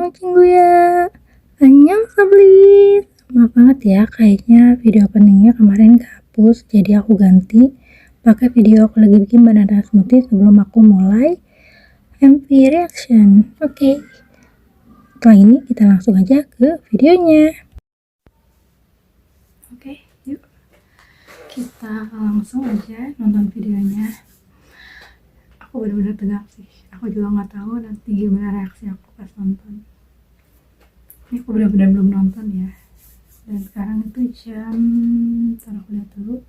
Annyeong Cingguya, Annyeong Sablis. Maaf banget ya, kayaknya video openingnya kemarin kehapus, jadi aku ganti pakai video aku lagi bikin banana smoothie sebelum aku mulai MV reaction. Oke, setelah ini kita langsung aja ke videonya. Oke, yuk kita langsung aja nonton videonya. Aku bener-bener tegang sih, aku juga nggak tahu nanti gimana reaksi aku pas nonton. Ini aku benar-benar belum nonton ya, dan sekarang itu jam, ntar aku lihat dulu,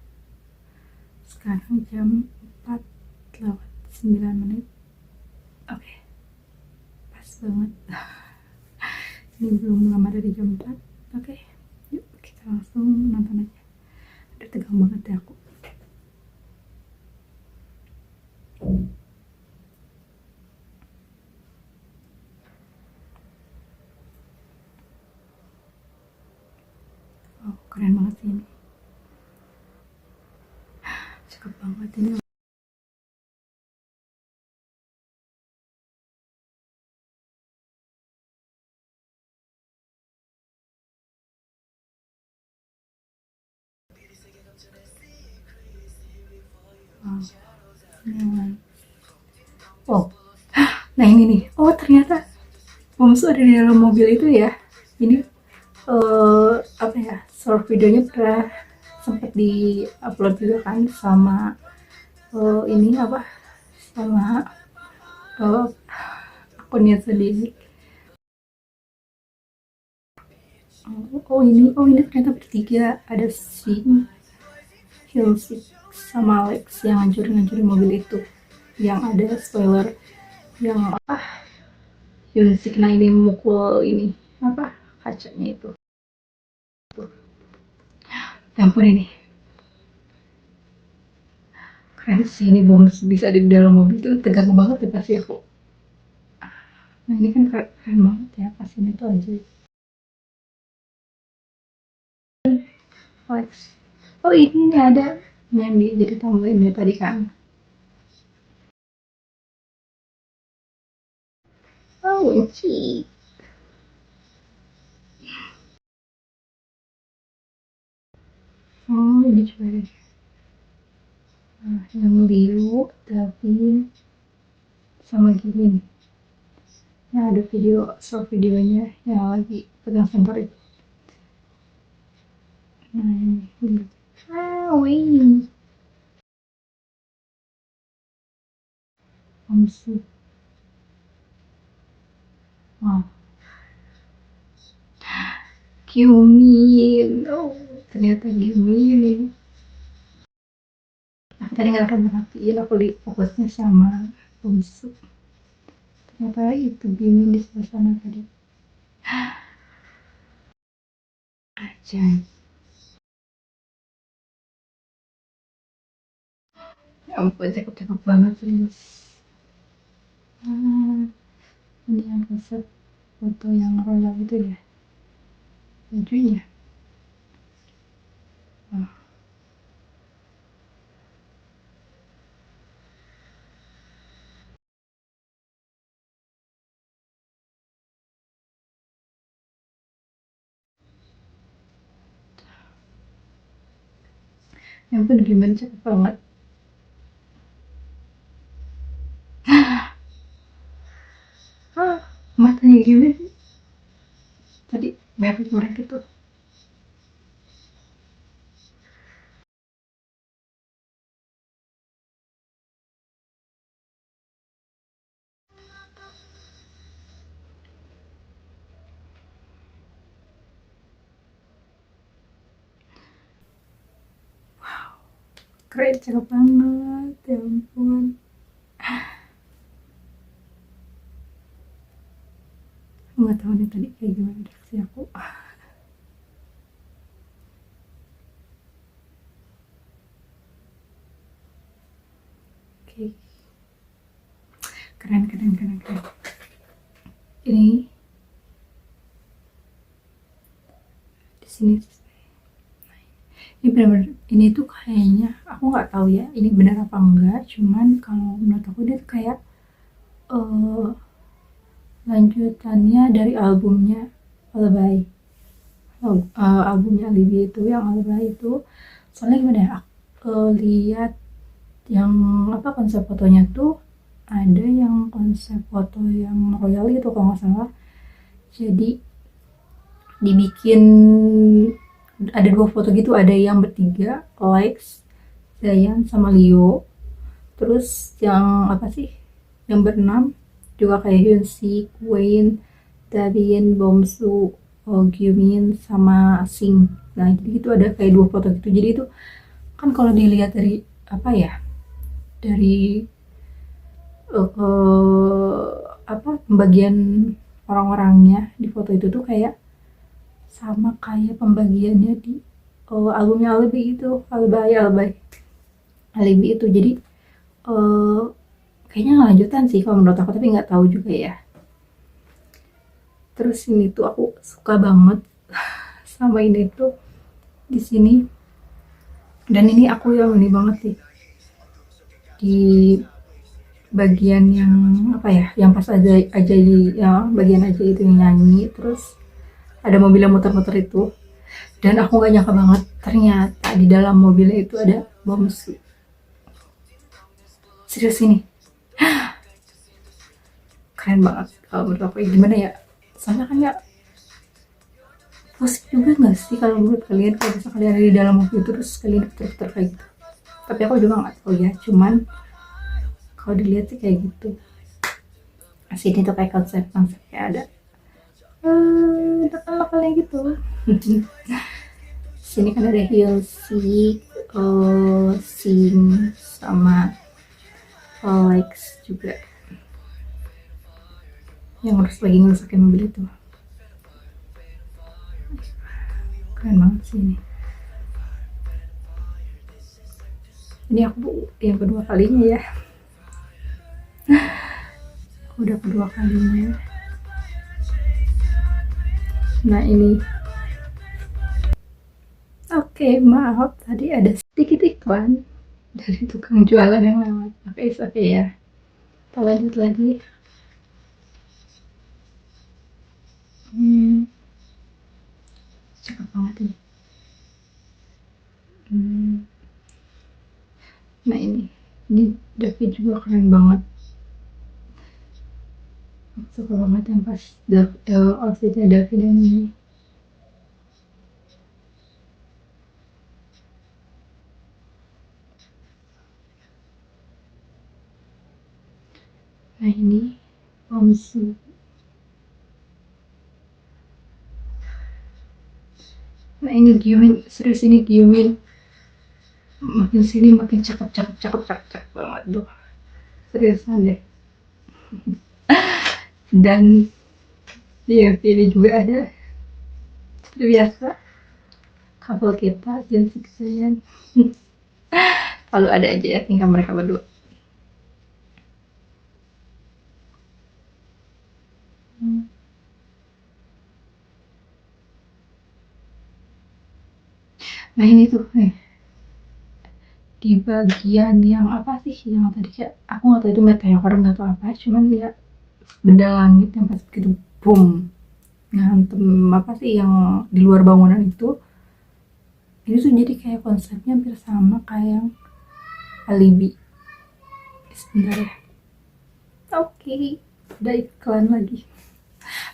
sekarang jam 4 lewat 9 menit. Oke, pas banget. Ini belum lama dari jam 4. Oke, yuk kita langsung nonton aja. Udah tegang banget ya aku. Oh, keren banget sih ini. Cakep banget ini. Oh, nah ini nih. Oh, ternyata Bungsu ada di dalam mobil itu ya. Ini apa ya? Short videonya pernah sempat di upload juga kan sama ini apa? Sama akunnya sendiri. Oh ini ternyata bertiga, ada si Hilsik sama Alex yang ngancurin mobil itu, yang ada spoiler yang Hilsik nah ini memukul ini apa kacanya itu. Ya ampun, ini keren sih, ini bom bisa di dalam mobil itu tegang banget ya pasti aku. Nah ini kan keren banget ya pas ini tuh aja Alex. Oh ini ada yang jadi tambahin ya tadi kan. Oh lucu. Oh ini coba deh. Nah, yang biru tapi sama gini. Nah ada video short videonya yang lagi pegang sensor itu. Nah ini biru. Wih. Omsu. Wow. Gyumin. Oh ternyata Gyumin. Aku tadi nggak akan merhatiin, aku fokusnya sama Omsu. Ternyata itu Gyumin di sebelah sana tadi. Ajaib. Ya ampun, cakep-cakep banget serius. Ini yang resep foto yang royal itu ya, bajunya. Wah. Ya ampun, gimana cakep banget. Matanya gimana sih? Tadi merah gitu. Keren, cakep banget. Ya ampun. Aku nggak tahu nih tadi kayak gimana reaksi aku. Oke. Keren. Ini di sini. Ini benar-benar, ini tuh kayaknya aku nggak tahu ya ini benar apa enggak, cuman kalau menurut aku dia tuh kayak lanjutannya dari albumnya Alibay. Albumnya Alibi itu yang Alibay itu, soalnya gimana ya, aku lihat yang apa konsep fotonya tuh ada yang konsep foto yang royal gitu kalau nggak salah. Jadi dibikin ada 2 foto gitu, ada yang bertiga, Lex, Zayan sama Leo. Terus yang apa sih? Yang berenam juga kayak Hyunsi, Wayne, Davian, Bomsu, Gyumin sama Sing. Nah, jadi itu ada kayak 2 foto gitu. Jadi itu kan kalau dilihat dari apa ya? Dari apa pembagian orang-orangnya di foto itu tuh kayak sama kayak pembagiannya di albumnya Alibi itu, Alibi itu. Jadi kayaknya lanjutan sih kalau menurut aku, tapi nggak tahu juga ya. Terus ini tuh aku suka banget sama ini tuh di sini, dan ini aku yang ini banget sih di bagian yang apa ya, yang pas aja ya, bagian aja itu yang nyanyi, terus ada mobil yang muter-muter itu, dan aku gak nyangka banget ternyata di dalam mobilnya itu ada bom. Serius ini keren banget kalau menurut aku. Gimana ya, soalnya kan ya pusing juga gak sih kalau menurut kalian kalau bisa kalian ada di dalam mobil itu terus kalian putar-putar kayak gitu. Tapi aku juga nggak tahu ya, cuman kalau dilihat sih kayak gitu. Asli tuh kayak konsep kayak ada nakal-nakalnya gitu. Sini kan ada Hyunsi, Sing sama Lex juga yang harus lagi ngerusakin mobil itu. Keren banget sih ini. Ini aku yang kedua kalinya ya. Udah kedua kalinya. Nah ini, oke, maaf tadi ada sedikit iklan dari tukang jualan yang lewat. Oke ya, kita lanjut lagi. Cakep banget ini. Nah ini David juga keren banget. Aku suka banget yang pas outfitnya David yang ini. Nah ini Omsu. Nah ini Gyumin, serius ini Gyumin makin sini makin cakep banget tuh, seriusan deh. Dan di ini juga ada seperti biasa couple kita Jin Sean. Lalu ada aja ya tinggal mereka berdua. Nah ini tuh di bagian yang apa sih yang tadi kayak aku nggak tahu itu meteor nggak tahu apa, cuman ya benda langit yang pas begitu boom ngantem apa sih yang di luar bangunan itu tuh jadi kayak konsepnya hampir sama kayak yang Alibi. Sebentar ya, oke, ada iklan lagi.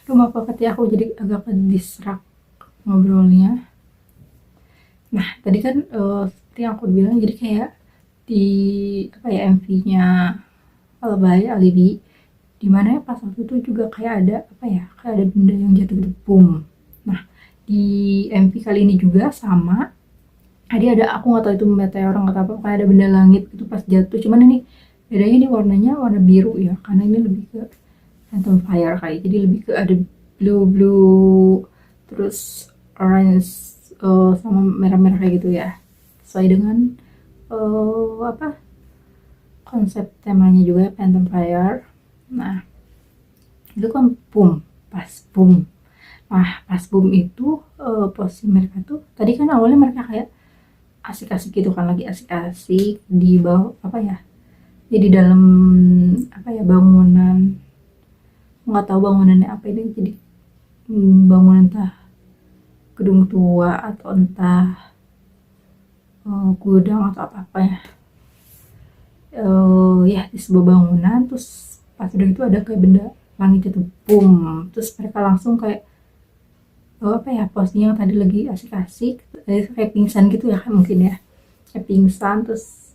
Aduh maaf banget ya, aku jadi agak ke-distract ngobrolnya. Nah tadi kan seperti yang aku bilang, jadi kayak di apa ya, MV-nya Alibi, dimana ya pas waktu itu juga kayak ada apa ya, kayak ada benda yang jatuh gitu, boom. Nah di MV kali ini juga sama, ada aku nggak tahu itu meteor nggak tahu apa, kayak ada benda langit itu pas jatuh, cuman ini bedanya ini warnanya warna biru ya, karena ini lebih ke Phantom Fire kayak, jadi lebih ke ada blue terus orange sama merah-merah kayak gitu ya, sesuai dengan apa konsep temanya juga Phantom Fire. Nah itu kan boom, pas boom. Nah pas boom itu posisi mereka tuh tadi kan awalnya mereka kayak asik-asik gitu kan, lagi asik-asik di bawah apa ya, jadi dalam apa ya, bangunan nggak tahu bangunannya apa ini, jadi bangunan entah gedung tua atau entah gudang atau apa-apa ya. Ya di sebuah bangunan, terus pas udah itu ada kayak benda langit itu boom, terus mereka langsung kayak apa ya, posisinya yang tadi lagi asik-asik kayak pingsan gitu ya kan, mungkin ya kayak pingsan. Terus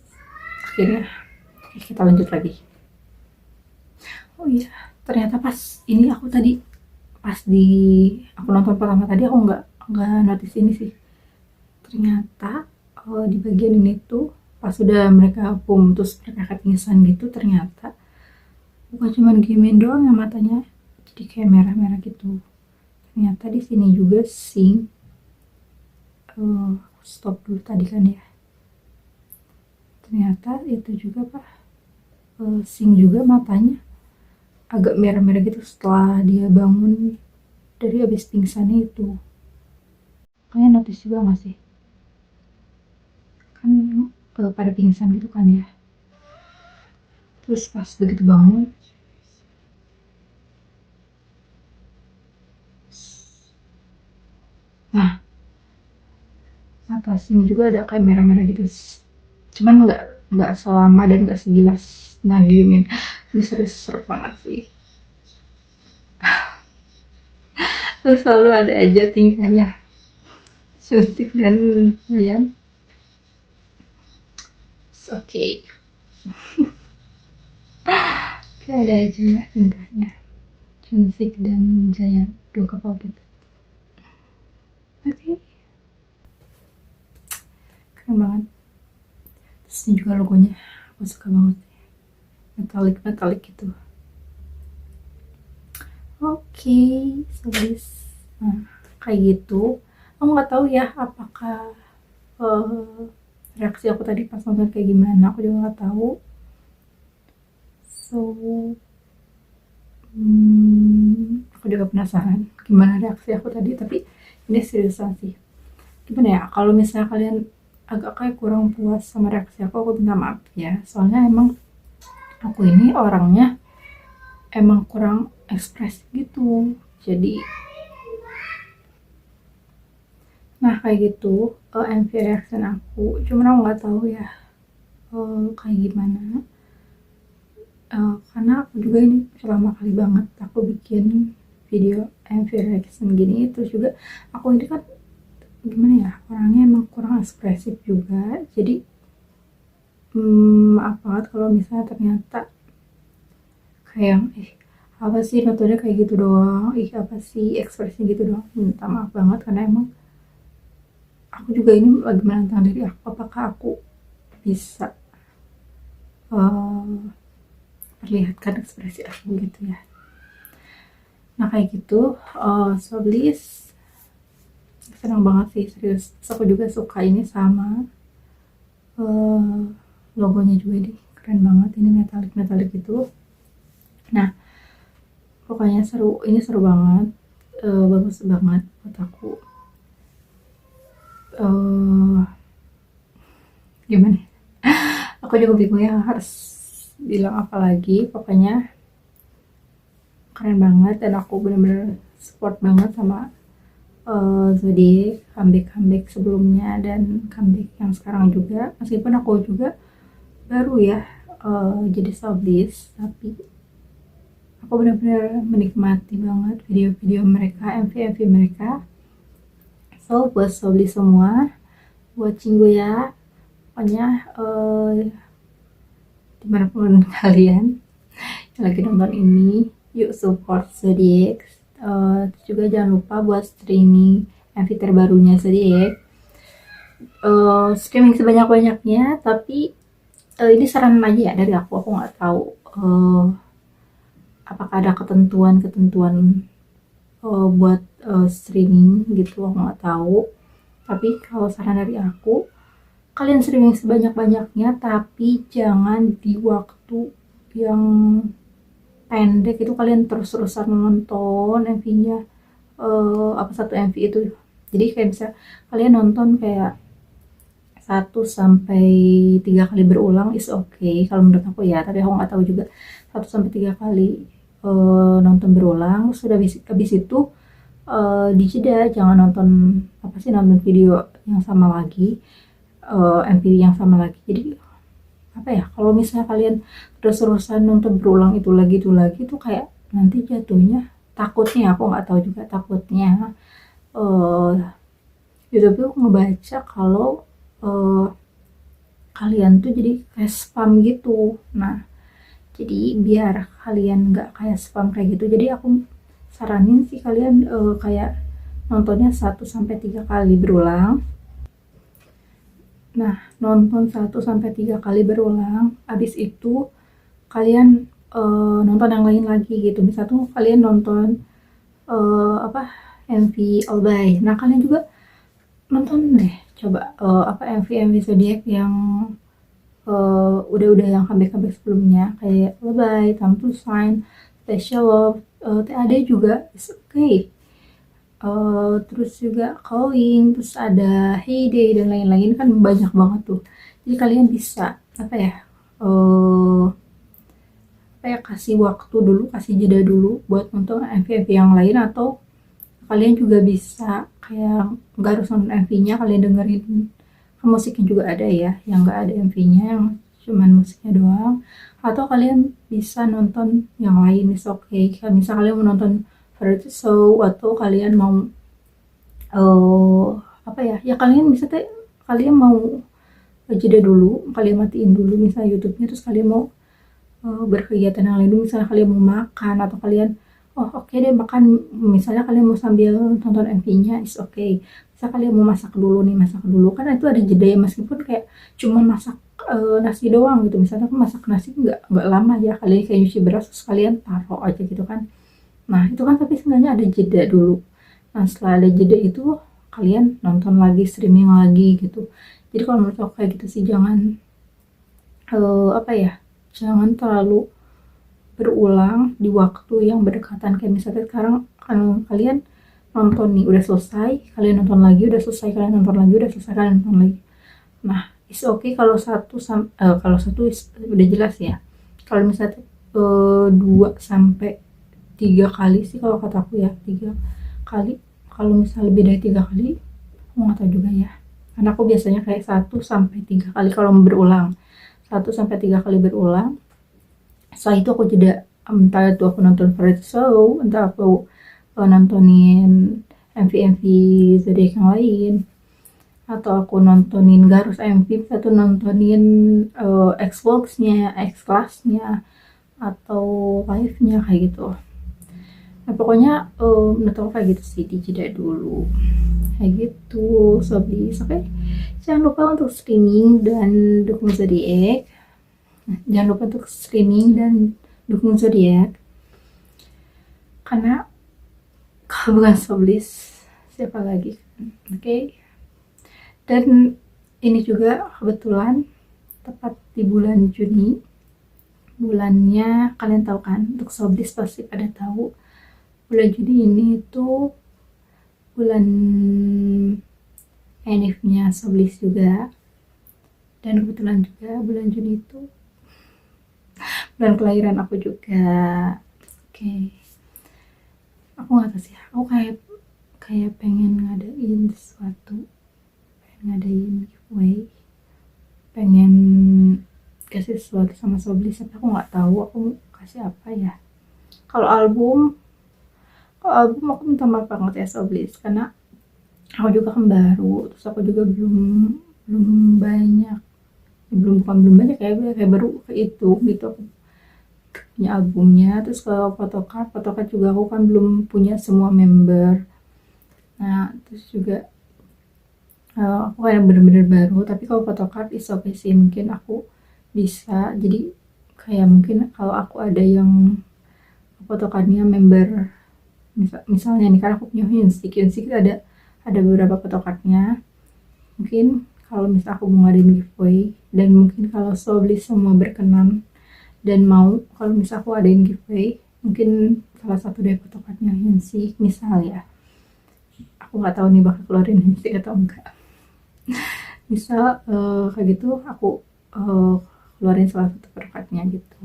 akhirnya kita lanjut lagi. Oh iya, ternyata pas ini aku tadi pas aku nonton pertama tadi aku nggak notice ini sih, ternyata di bagian ini tuh pas sudah mereka boom terus mereka kayak pingsan gitu, ternyata bukan cuma Gimin doang yang matanya jadi kayak merah-merah gitu. Ternyata di sini juga Sing, stop dulu tadi kan ya, ternyata itu juga Pak, Sing juga matanya agak merah-merah gitu setelah dia bangun dari habis pingsannya itu. Kalian notice juga gak sih? Kan pada pingsan gitu kan ya, terus pas begitu bangun nah mata Sing juga ada kayak merah-merah gitu, cuman nggak selama dan nggak sejelas Nagimin. Ini serius seru banget sih. Terus selalu ada aja tingkahnya suntik dan Zayan. Oke, ada aja ya tingkahnya Suntik dan Zayan, dua kapal gitu. Oke, keren banget. Terus ini juga logonya aku suka banget, metalik gitu. Oke, nah kayak gitu. Aku nggak tahu ya apakah reaksi aku tadi pas nonton kayak gimana, aku juga nggak tahu. So aku juga penasaran gimana reaksi aku tadi, tapi ini seriusan sih. Gimana ya, kalau misalnya kalian agak kayak kurang puas sama reaksi aku minta maaf ya, soalnya emang aku ini orangnya emang kurang ekspresif gitu. Jadi nah kayak gitu MV reaction aku, cuman aku nggak tahu ya kayak gimana, karena aku juga ini pertama kali banget aku bikin video MV reaction gini. Terus juga aku ini kan gimana ya, orangnya emang kurang ekspresif juga, jadi maaf banget kalau misalnya ternyata kayak apa sih metode kayak gitu doang, apa sih ekspresinya gitu doang. Minta maaf banget karena emang aku juga ini lagi menantang diri aku, apakah aku bisa perlihatkan ekspresi aku gitu ya. Nah kayak gitu, Soblis senang banget sih serius. Terus aku juga suka ini sama logonya juga nih, keren banget ini metalik gitu. Nah pokoknya seru, ini seru banget, bagus banget buat aku. Gimana aku juga bingung ya harus bilang apa lagi. Pokoknya keren banget dan aku bener-bener support banget sama Zodiac, comeback sebelumnya dan comeback yang sekarang juga, meskipun aku juga baru ya jadi Soblis, tapi aku benar-benar menikmati banget video-video mereka, MV mereka. So buat Soblis semua, buat Cinggu ya, pokoknya dimanapun kalian yang lagi nonton ini, yuk support Zodiac. Juga jangan lupa buat streaming MV terbarunya Zodiac, streaming sebanyak-banyaknya. Tapi ini saran aja ya dari aku nggak tahu apakah ada ketentuan buat streaming gitu, aku nggak tahu. Tapi kalau saran dari aku, kalian streaming sebanyak-banyaknya, tapi jangan di waktu yang pendek itu kalian terus-terusan nonton MV-nya, satu MV itu. Jadi kayak bisa kalian nonton kayak 1-3 kali berulang is okay kalau menurut aku ya, tapi aku nggak tahu juga 1-3 kali nonton berulang, sudah habis itu dijeda, jangan nonton nonton video yang sama lagi, MV yang sama lagi. Jadi kalau misalnya kalian terus-terusan nonton berulang itu lagi tuh kayak nanti jatuhnya, takutnya, aku nggak tahu juga, takutnya YouTube tuh ngebaca kalau kalian tuh jadi kayak spam gitu. Nah, jadi biar kalian nggak kayak spam kayak gitu, jadi aku saranin sih kalian kayak nontonnya 1-3 kali berulang. Nah, nonton 1-3 kali berulang, abis itu kalian nonton yang lain lagi gitu. Misal tuh kalian nonton MV All By. Nah, kalian juga nonton deh coba MV Zodiac yang udah yang comeback sebelumnya, kayak All By, Time to Shine, Special Love, TAD juga is okay. Terus juga Calling, terus ada Heyday dan lain-lain, kan banyak banget tuh. Jadi kalian bisa kasih waktu dulu, kasih jeda dulu buat nonton MV yang lain, atau kalian juga bisa kayak nggak harus nonton MV-nya, kalian dengerin, musiknya juga ada ya yang nggak ada MV-nya, yang cuman musiknya doang. Atau kalian bisa nonton yang lain, is okay. Kalau misalnya kalian mau nonton variety show, atau kalian mau kalian bisa kalian mau jeda dulu, kalian matiin dulu misalnya YouTube-nya, terus kalian mau berkegiatan yang lain dulu, misalnya kalian mau makan, atau kalian oke deh makan, misalnya kalian mau sambil nonton MV-nya, is okay. Misal kalian mau masak dulu, kan itu ada jeda ya, meskipun kayak cuma masak nasi doang gitu. Misalnya aku masak nasi nggak lama ya, kalian kayak nyuci beras terus kalian taruh aja gitu kan. Nah itu kan, tapi sebenarnya ada jeda dulu. Nah setelah ada jeda itu kalian nonton lagi, streaming lagi gitu. Jadi kalau menurut aku kayak gitu sih, jangan jangan terlalu berulang di waktu yang berdekatan. Kayak misalnya sekarang kalian nonton nih udah selesai, kalian nonton lagi, udah selesai, kalian nonton lagi, udah selesai, kalian nonton lagi. Nah is okay kalau kalau satu udah jelas ya. Kalau misalnya 2-3 kali sih kalau kataku ya, 3 kali. Kalau misalnya lebih dari 3 kali, aku nggak tahu juga ya, karena aku biasanya kayak 1-3 kali kalau berulang, 1-3 kali berulang. Setelah itu aku jeda, entah itu aku nonton variety show, entah aku nontonin MV Zodiac yang lain, atau aku nontonin Garus MV, atau nontonin Xbox-nya, X-Class-nya, atau live-nya kayak gitu. Nah pokoknya menurut aku kayak gitu sih, dijeda dulu kayak gitu. So please, oke, jangan lupa untuk streaming dan dukung Zodiac. Jangan lupa untuk streaming dan dukung Zodiac, karena kalau bukan Soblis siapa lagi, oke. Dan ini juga kebetulan tepat di bulan Juni, bulannya kalian tahu kan, untuk Soblis pasti pada tahu bulan Juni ini itu bulan enifnya Soblis juga. Dan kebetulan juga bulan Juni itu bulan kelahiran aku juga. Oke. Aku nggak tahu sih, aku kayak pengen ngadain sesuatu, pengen ngadain giveaway, pengen kasih sesuatu sama Soblis, tapi aku nggak tahu aku kasih apa ya. Kalau album aku minta maaf banget ya Soblis, karena aku juga kan baru, terus aku juga belum banyak, belum banyak kayak baru itu gitu aku punya albumnya. Terus kalau photocard juga aku kan belum punya semua member. Nah terus juga aku kayak bener-bener baru, tapi kalau photocard is okay sih, mungkin aku bisa. Jadi kayak mungkin kalau aku ada yang photocardnya member, misalnya nih, karena aku punya Hyunsik ada beberapa photocardnya. Mungkin kalau misalnya aku mau ngadain giveaway, dan mungkin kalau Soblis semua berkenan dan mau, kalau misalnya aku adain giveaway, mungkin salah satu dari photocardnya Hyunsik misal ya, aku nggak tahu nih bakal keluarin Hyunsik atau enggak. Misal kayak gitu, aku keluarin salah satu photocardnya gitu.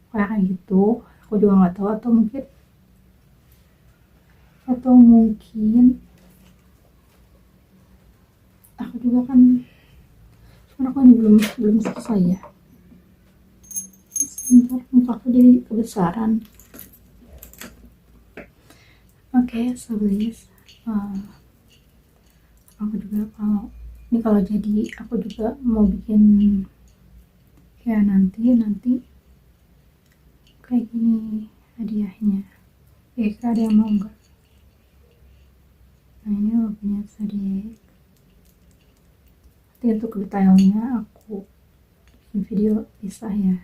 Kayak gitu aku juga nggak tahu, atau mungkin aku juga kan aku ini belum selesai ya. Sebentar, muka aku jadi kebesaran. Oke, so guys, aku juga kalau jadi aku juga mau bikin kayak nanti kayak gini hadiahnya. Kira ada yang mau nggak? Nah, ini logonya Zodiac. Nanti untuk detailnya aku bikin video pisah ya.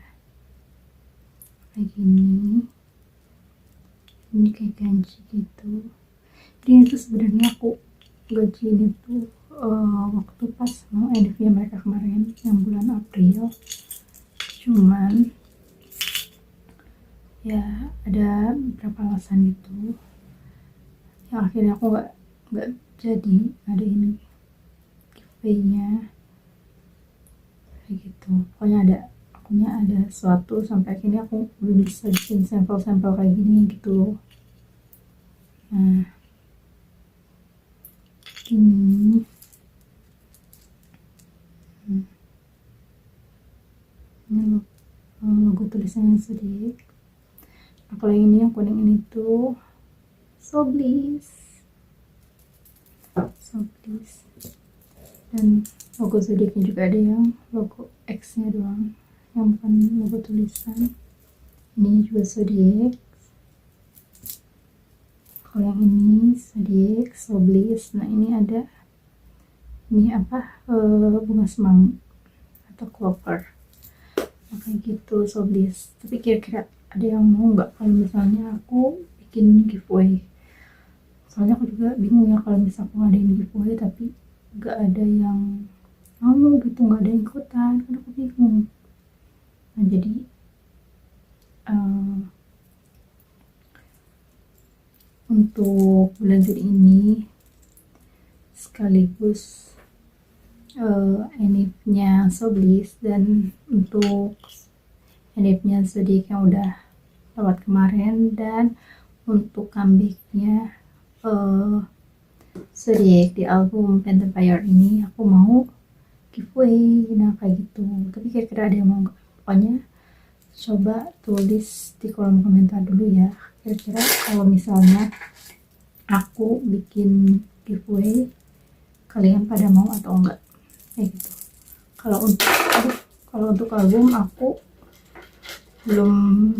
Kayak gini. Ini kayak ganji gitu. Jadi itu sebenarnya aku gajiin itu waktu pas mau editnya mereka kemarin yang bulan April. Cuman ya ada beberapa alasan gitu yang akhirnya aku nggak jadi ada ini giveaway-nya kayak gitu. Pokoknya ada suatu sampai akhirnya aku belum bisa bikin sampel-sampel kayak gini gitu. Nah, ini logo tulisannya sedikit. Nah, kalau yang kuning ini tuh so please, dan logo zodiaknya juga ada yang logo X nya doang, yang bukan logo tulisan. Ini juga zodiak. Kalau yang ini zodiak so please. Nah, ini ada ini apa, bunga semanggi atau clover. Nah, kayak gitu so please. Tapi kira-kira ada yang mau nggak kalau misalnya aku bikin giveaway? Soalnya aku juga bingung ya kalau misalnya aku ngadain giveaway tapi nggak ada yang mau gitu, nggak ada yang ikutan, kan aku bingung. Nah, jadi untuk bulan Juli ini sekaligus enifnya Soblis, dan untuk enifnya zodiak yang udah lewat kemarin, dan untuk comebacknya zodiak di album Pentempire ini aku mau giveaway. Nah, kayak gitu. Tapi kira-kira ada yang mau nggak? Pokoknya coba tulis di kolom komentar dulu ya, kira-kira kalau misalnya aku bikin giveaway kalian pada mau atau enggak, kayak gitu. Kalau untuk album aku belum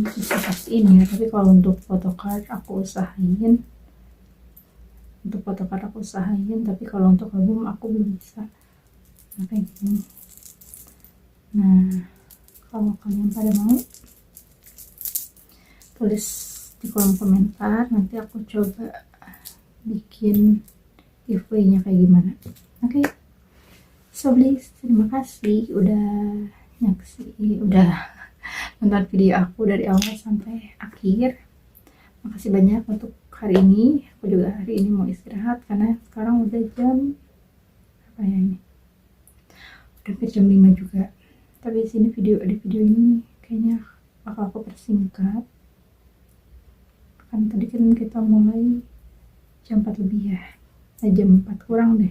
bisa pastiin ya, tapi kalau untuk photocard aku usahain. Tapi kalau untuk album aku belum bisa. Nah, kayak gini. Nah, kalau kalian pada mau tulis di kolom komentar, nanti aku coba bikin giveaway-nya kayak gimana. Oke. So please, terima kasih udah nonton video aku dari awal sampai akhir. Makasih banyak untuk hari ini. Aku juga hari ini mau istirahat karena sekarang udah jam apa ya ini? Udah jam 5 juga. Tapi di video ini kayaknya bakal aku persingkat. Kan tadi kan kita mulai jam 4 lebih ya. Nah, jam 4 kurang deh.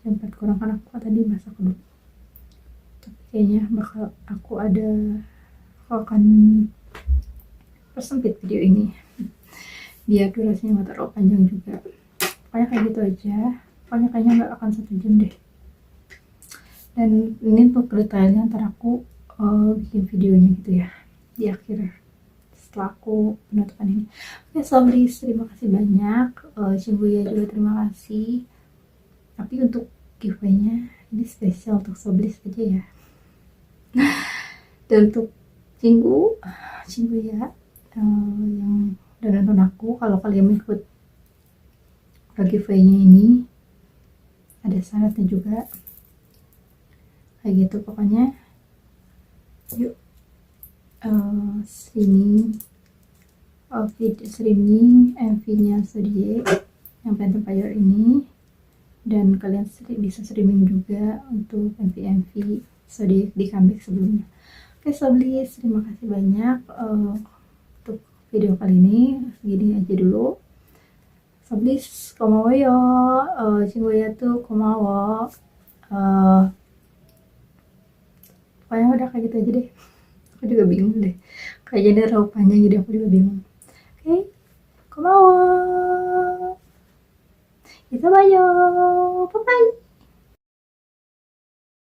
Jam 4 kurang kan aku tadi masak dulu. Tapi kayaknya aku akan persempit video ini biar durasinya nggak terlalu panjang juga. Pokoknya kayak gitu aja. Pokoknya kayaknya nggak akan 1 jam deh. Dan ini untuk detailnya ntar aku bikin videonya gitu ya di akhir setelah aku penutupan ini. Oke, Sobris, terima kasih banyak. Shibuya juga terima kasih. Tapi untuk giveaway-nya ini spesial untuk Sobris aja ya. Dan untuk Shibuya yang udah nonton aku, kalau kalian mau ikut giveaway-nya ini ada syaratnya juga kayak gitu. Pokoknya yuk streaming MV-nya Zodiac yang Pentempire ini, dan kalian bisa streaming juga untuk MV Zodiac di comeback sebelumnya. Oke, Soblis, terima kasih banyak untuk video kali ini segini aja dulu. Sablis komawo yo, cingguya tuh komawo. Pokoknya udah kayak gitu aja deh. Aku juga bingung deh. Kayaknya dia terlalu panjang jadi aku juga bingung. Oke, komawo. Kita bayo. Bye bye.